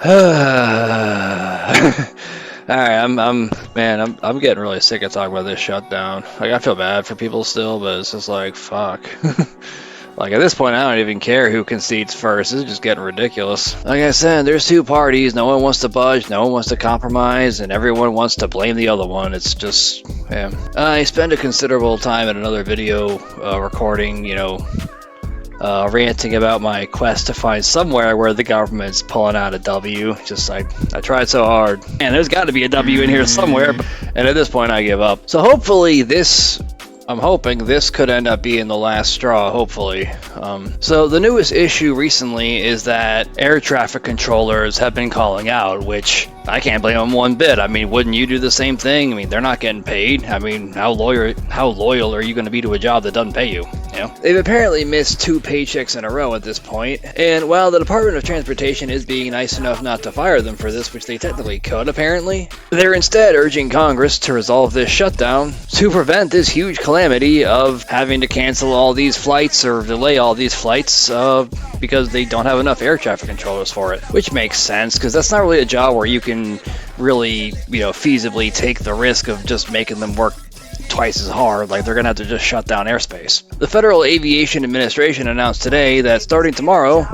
Alright, I'm getting really sick of talking about this shutdown. Like, I feel bad for people still, but it's just like, fuck. Like, at this point, I don't even care who concedes first. This is just getting ridiculous. Like I said, there's two parties. No one wants to budge, no one wants to compromise, and everyone wants to blame the other one. It's just, yeah. I spend a considerable time in another video recording, ranting about my quest to find somewhere where the government's pulling out a W. Just, I tried so hard. And there's got to be a W in here somewhere, and at this point, I give up. So hopefully I'm hoping this could end up being the last straw, hopefully. So the newest issue recently is that air traffic controllers have been calling out, which I can't blame them one bit. I mean, wouldn't you do the same thing? I mean, they're not getting paid. I mean, how loyal are you going to be to a job that doesn't pay you? They've apparently missed 2 paychecks in a row at this point, and while the Department of Transportation is being nice enough not to fire them for this, which they technically could apparently, they're instead urging Congress to resolve this shutdown to prevent this huge calamity of having to cancel all these flights or delay all these flights because they don't have enough air traffic controllers for it. Which makes sense, because that's not really a job where you can really, feasibly take the risk of just making them work twice as hard. Like, they're gonna have to just shut down airspace. The Federal Aviation Administration announced today that starting tomorrow,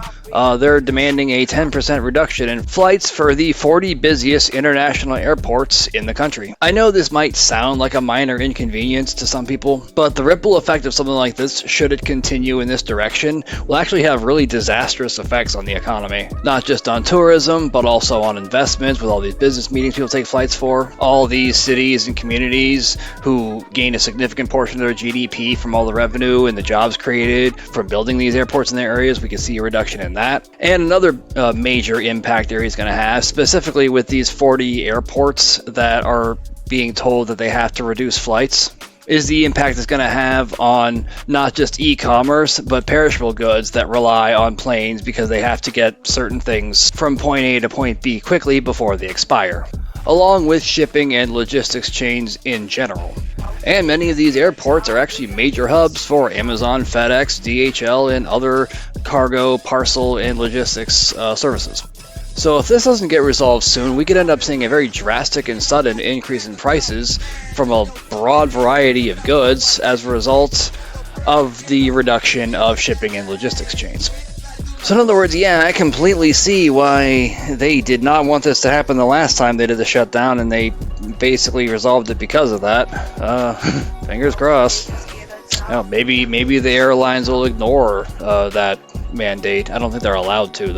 they're demanding a 10% reduction in flights for the 40 busiest international airports in the country. I know this might sound like a minor inconvenience to some people, but the ripple effect of something like this, should it continue in this direction, will actually have really disastrous effects on the economy. Not just on tourism, but also on investments with all these business meetings people take flights for. All these cities and communities who gain a significant portion of their GDP from all the revenue and the jobs created from building these airports in their areas, we can see a reduction in that. And another major impact area is going to have, specifically with these 40 airports that are being told that they have to reduce flights, is the impact it's going to have on not just e-commerce, but perishable goods that rely on planes because they have to get certain things from point A to point B quickly before they expire, along with shipping and logistics chains in general. And many of these airports are actually major hubs for Amazon, FedEx, DHL, and other cargo, parcel, and logistics services. So if this doesn't get resolved soon, we could end up seeing a very drastic and sudden increase in prices from a broad variety of goods as a result of the reduction of shipping and logistics chains. So in other words, yeah, I completely see why they did not want this to happen the last time they did the shutdown, and they basically resolved it because of that. Fingers crossed. Maybe the airlines will ignore that mandate. I don't think they're allowed to, though.